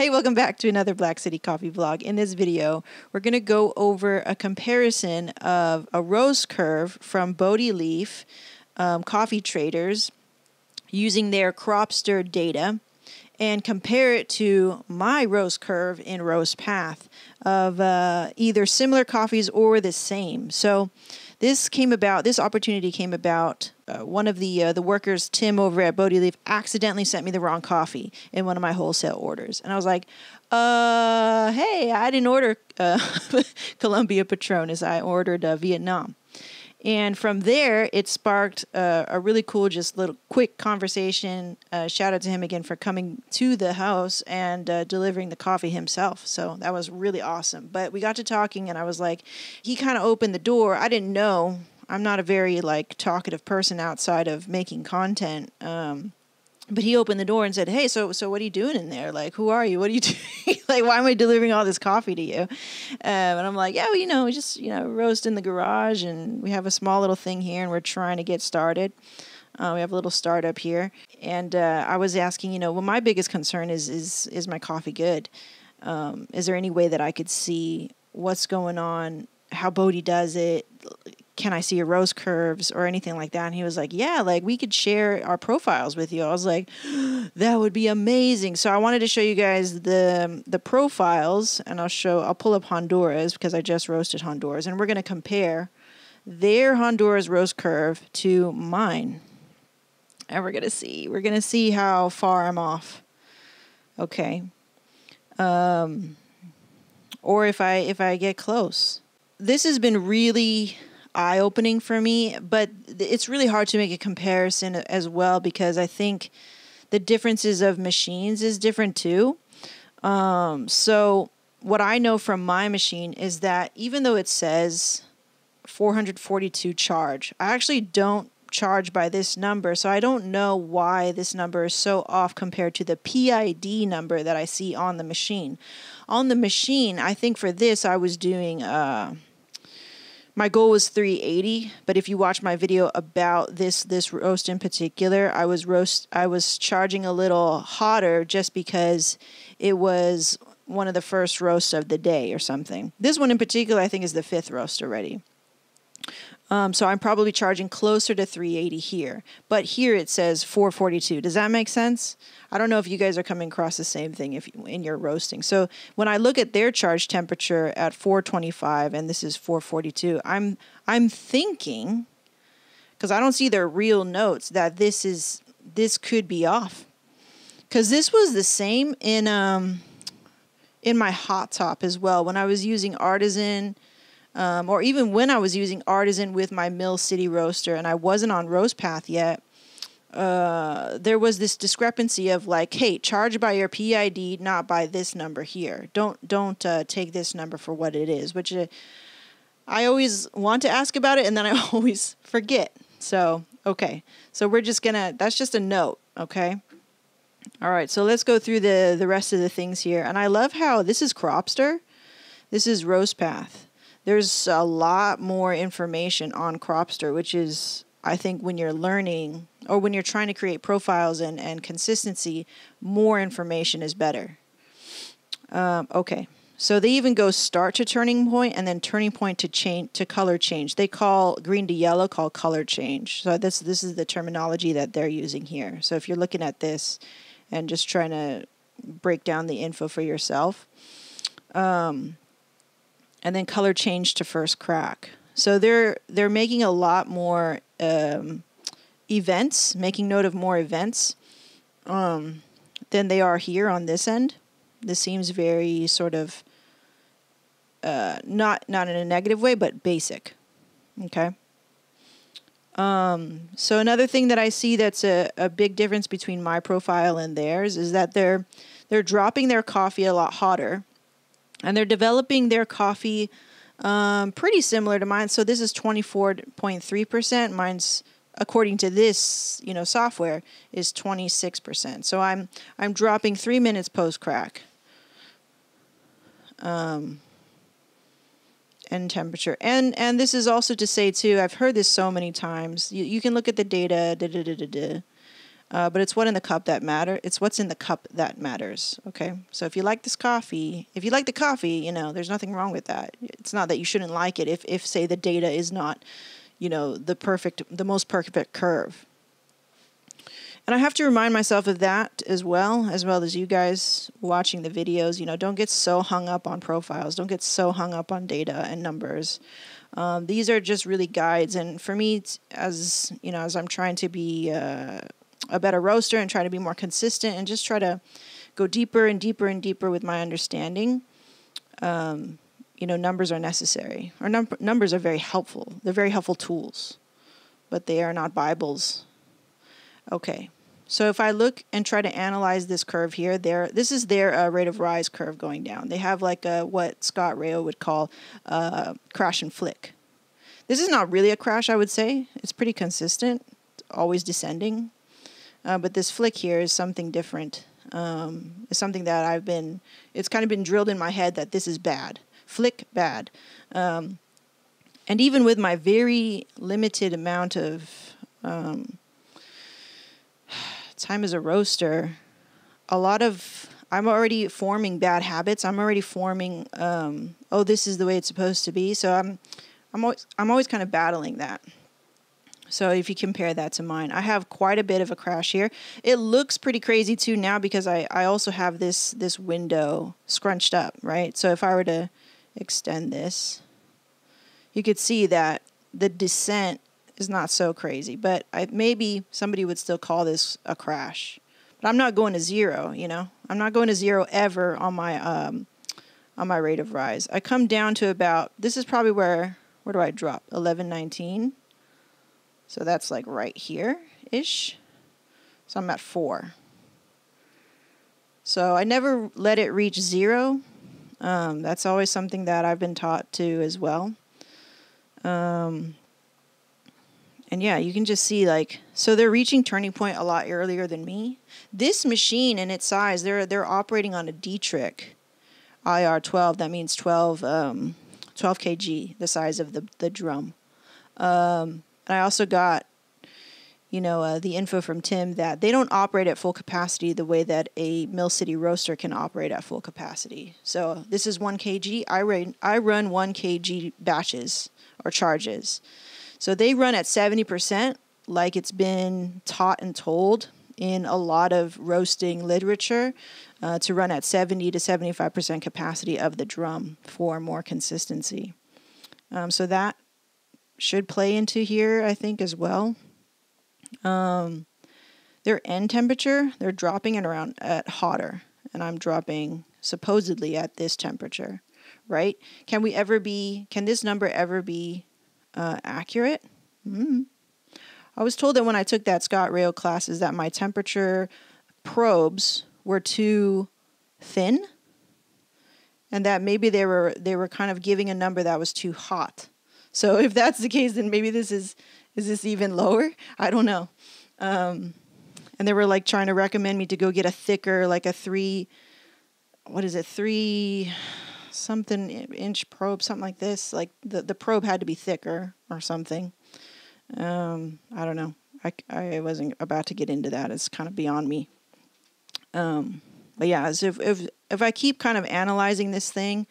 Hey, welcome back to another Blkcity coffee vlog. In this video, we're going to go over a comparison of a roast curve from Bodhi Leaf coffee traders using their Cropster data and compare it to my roast curve in RoastPath of either similar coffees or the same. So this opportunity came about. One of the workers, Tim over at Bodhi Leaf, accidentally sent me the wrong coffee in one of my wholesale orders. And I was like, hey, I didn't order Colombia Patronus. I ordered Vietnam. And from there, it sparked a really cool, just little quick conversation. Shout out to him again for coming to the house and delivering the coffee himself. So that was really awesome. But we got to talking, and I was like, he kind of opened the door. I didn't know. I'm not a very talkative person outside of making content. But he opened the door and said, hey, so what are you doing in there? Who are you? What are you doing? Why am I delivering all this coffee to you? And I'm like, yeah, well, we just, roast in the garage, and we have a small little thing here, and we're trying to get started. We have a little startup here. And I was asking, well, my biggest concern is my coffee good? Is there any way that I could see what's going on, how Bodhi does it? Can I see your roast curves or anything like that? And he was like, yeah, we could share our profiles with you. I was like, that would be amazing. So I wanted to show you guys the profiles, and I'll pull up Honduras because I just roasted Honduras, and we're going to compare their Honduras roast curve to mine. And we're going to see how far I'm off. Okay. Or if I get close. This has been really eye-opening for me, but it's really hard to make a comparison as well because I think the differences of machines is different too. So what I know from my machine is that even though it says 442 charge, I actually don't charge by this number, so I don't know why this number is so off compared to the PID number that I see on the machine. On the machine, I think for this I was doing my goal was 380, but if you watch my video about this roast in particular, I was charging a little hotter just because it was one of the first roasts of the day or something. This one in particular, I think, is the 5th roast already. So I'm probably charging closer to 380 here, but here it says 442. Does that make sense? I don't know if you guys are coming across the same thing in your roasting. So when I look at their charge temperature at 425 and this is 442, I'm thinking, because I don't see their real notes, that this could be off. Because this was the same in my hot top as well when I was using Artisan. Or even when I was using Artisan with my Blkcity roaster and I wasn't on RoastPath yet, there was this discrepancy of hey, charge by your PID, not by this number here. Don't take this number for what it is, which I always want to ask about it and then I always forget. So, okay. So we're just that's just a note, okay? All right, so let's go through the rest of the things here. And I love how this is Cropster. This is RoastPath. There's a lot more information on Cropster, which is, I think, when you're learning or when you're trying to create profiles and consistency, more information is better. Okay, so they even go start to turning point and then turning point to color change. They call green to yellow called color change. So this is the terminology that they're using here. So if you're looking at this and just trying to break down the info for yourself, and then color change to first crack. So they're making a lot more events, making note of more events than they are here on this end. This seems very sort of not in a negative way, but basic. Okay. So another thing that I see that's a big difference between my profile and theirs is that they're dropping their coffee a lot hotter. And they're developing their coffee pretty similar to mine. So this is 24.3%. Mine's, according to this, software, is 26%. So I'm dropping 3 minutes post crack. And temperature. And this is also to say too, I've heard this so many times. You can look at the data. But it's what in the cup that matter. It's what's in the cup that matters. Okay. So if you like this coffee, if you like the coffee, you know, there's nothing wrong with that. It's not that you shouldn't like it if say the data is not, you know, the most perfect curve. And I have to remind myself of that as well as you guys watching the videos. You know, don't get so hung up on profiles. Don't get so hung up on data and numbers. These are just really guides. And for me, as you know, as I'm trying to be a better roaster and try to be more consistent and just try to go deeper and deeper and deeper with my understanding, you know, numbers are necessary. Or numbers are very helpful. They're very helpful tools, but they are not Bibles. Okay. So if I look and try to analyze this curve here, this is their rate of rise curve going down. They have like what Scott Rayo would call crash and flick. This is not really a crash, I would say. It's pretty consistent, always descending. But this flick here is something different. It's something that it's kind of been drilled in my head that this is bad. Flick, bad. And even with my very limited amount of time as a roaster, I'm already forming bad habits. I'm already forming, this is the way it's supposed to be. So I'm always kind of battling that. So if you compare that to mine, I have quite a bit of a crash here. It looks pretty crazy too now because I also have this window scrunched up, right? So if I were to extend this, you could see that the descent is not so crazy, but maybe somebody would still call this a crash. But I'm not going to zero, you know. I'm not going to zero ever on my rate of rise. I come down to about, this is probably where do I drop? 1119. So that's like right here-ish. So I'm at 4. So I never let it reach 0. That's always something that I've been taught to as well. And yeah, you can just see so they're reaching turning point a lot earlier than me. This machine and its size, they're operating on a Dietrich IR12. That means 12 kg, the size of the drum. And I also got, the info from Tim that they don't operate at full capacity the way that a Blkcity roaster can operate at full capacity. So this is 1 kg. I run 1 kg batches or charges. So they run at 70%, like it's been taught and told in a lot of roasting literature, to run at 70 to 75% capacity of the drum for more consistency. So that should play into here, I think, as well. Their end temperature, they're dropping it around at hotter, and I'm dropping supposedly at this temperature, right? Can this number ever be accurate? I was told that when I took that Scott Rayo classes that my temperature probes were too thin, and that maybe they were kind of giving a number that was too hot. So if that's the case, then maybe is this even lower? I don't know. And they were trying to recommend me to go get a thicker, like a 3 something inch probe, something like this. Like the probe had to be thicker or something. I don't know. I wasn't about to get into that. It's kind of beyond me. But yeah, as if I keep kind of analyzing this thing,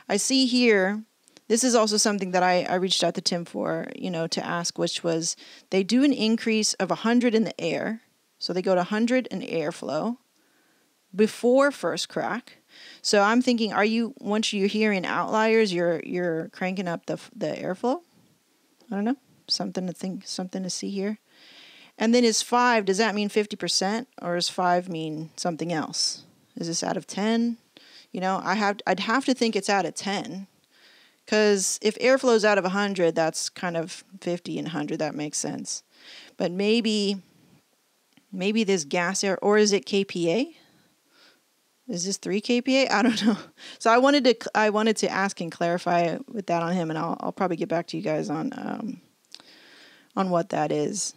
I see here, this is also something that I reached out to Tim for, to ask, which was they do an increase of 100 in the air. So they go to 100 in airflow before first crack. So I'm thinking, once you're hearing outliers, you're cranking up the airflow? I don't know. Something to see here. And then is 5, does that mean 50%, or does 5 mean something else? Is this out of 10? I'd have to think it's out of 10. Because if airflow is out of 100, that's kind of 50 and 100. That makes sense. But maybe this gas air, or is it KPA? Is this 3 KPA? I don't know. So I wanted to ask and clarify with that on him, and I'll probably get back to you guys on what that is.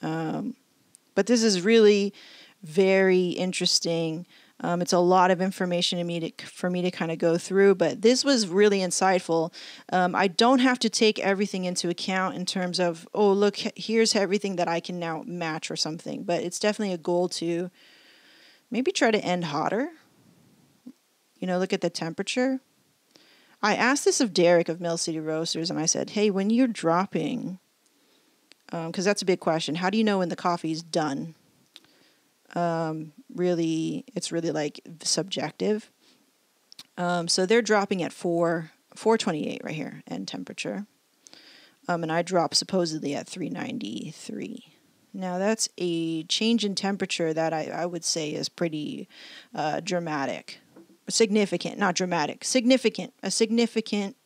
But this is really very interesting. It's a lot of information for me to kind of go through, but this was really insightful. I don't have to take everything into account in terms of, oh, look, here's everything that I can now match or something. But it's definitely a goal to maybe try to end hotter. Look at the temperature. I asked this of Derek of Mill City Roasters, and I said, hey, when you're dropping, because that's a big question, how do you know when the coffee's done? It's really like subjective. So they're dropping at 428 right here, end temperature. And I drop supposedly at 393. Now that's a change in temperature that I would say is pretty dramatic. Significant, not dramatic. Significant. A significant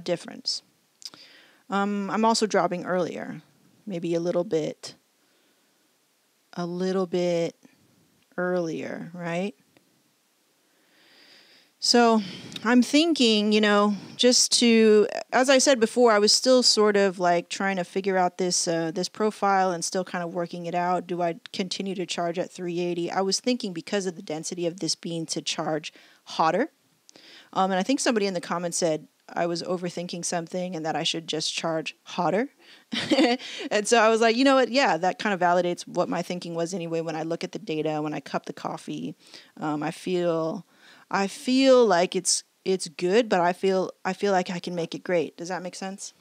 difference. I'm also dropping earlier. Maybe a little bit earlier, right? So I'm thinking, just to, as I said before, I was still sort of like trying to figure out this profile and still kind of working it out. Do I continue to charge at 380? I was thinking because of the density of this bean to charge hotter. And I think somebody in the comments said I was overthinking something and that I should just charge hotter. And so I was like, you know what? Yeah, that kind of validates what my thinking was anyway. When I look at the data, when I cup the coffee, I feel like it's good, but I feel like I can make it great. Does that make sense?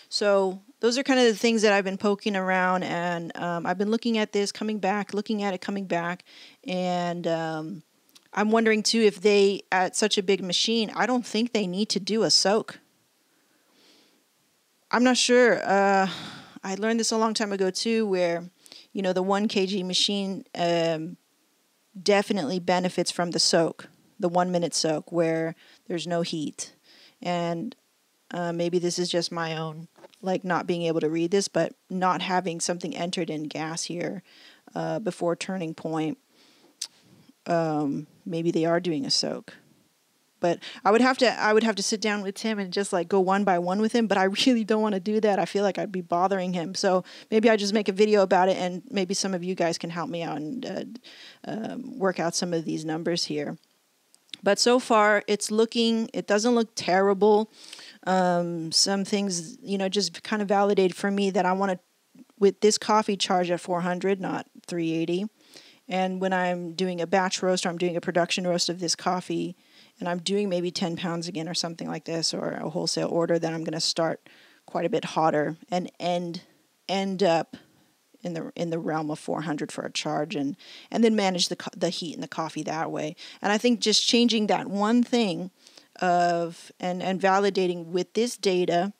So those are kind of the things that I've been poking around, and I've been looking at this, coming back, and I'm wondering too if they, at such a big machine, I don't think they need to do a soak. I'm not sure. I learned this a long time ago too, where, the 1 kg machine definitely benefits from the soak, the 1 minute soak where there's no heat. And maybe this is just my own, like not being able to read this, but not having something entered in gas here before turning point. Maybe they are doing a soak. But I would have to sit down with Tim and just like go one by one with him. But I really don't want to do that. I feel like I'd be bothering him. So maybe I just make a video about it, and maybe some of you guys can help me out and work out some of these numbers here. But so far, it doesn't look terrible. Some things, just kind of validated for me that I want to, with this coffee, charge at 400, not 380. And when I'm doing a batch roast or I'm doing a production roast of this coffee, and I'm doing maybe 10 pounds again or something like this, or a wholesale order, then I'm going to start quite a bit hotter and end up in the realm of 400 for a charge, and then manage the heat in the coffee that way. And I think just changing that one thing and validating with this data,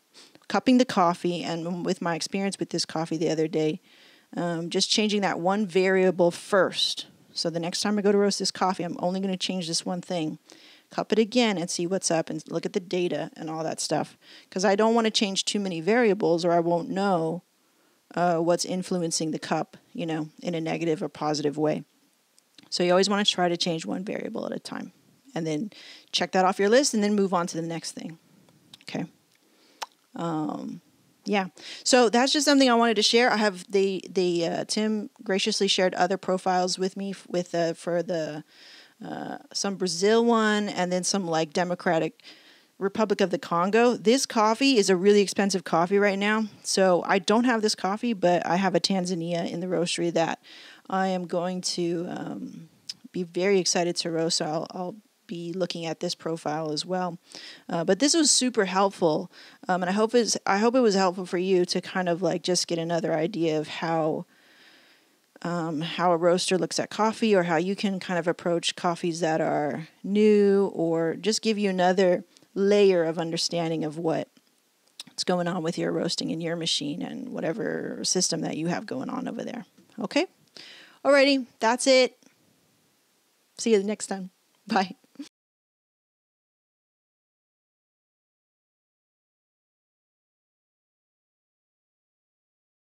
cupping the coffee, and with my experience with this coffee the other day, just changing that one variable first. So the next time I go to roast this coffee, I'm only going to change this one thing. Cup it again and see what's up and look at the data and all that stuff. Because I don't want to change too many variables, or I won't know what's influencing the cup, in a negative or positive way. So you always want to try to change one variable at a time. And then check that off your list and then move on to the next thing. Okay. Yeah. So that's just something I wanted to share. I have Tim graciously shared other profiles with me for the some Brazil one, and then some like Democratic Republic of the Congo. This coffee is a really expensive coffee right now. So I don't have this coffee, but I have a Tanzania in the roastery that I am going to be very excited to roast. So I'll be looking at this profile as well. But this was super helpful. And I hope it was helpful for you to kind of like just get another idea of how a roaster looks at coffee, or how you can kind of approach coffees that are new, or just give you another layer of understanding of what's going on with your roasting in your machine and whatever system that you have going on over there. Okay? Alrighty, that's it. See you next time. Bye.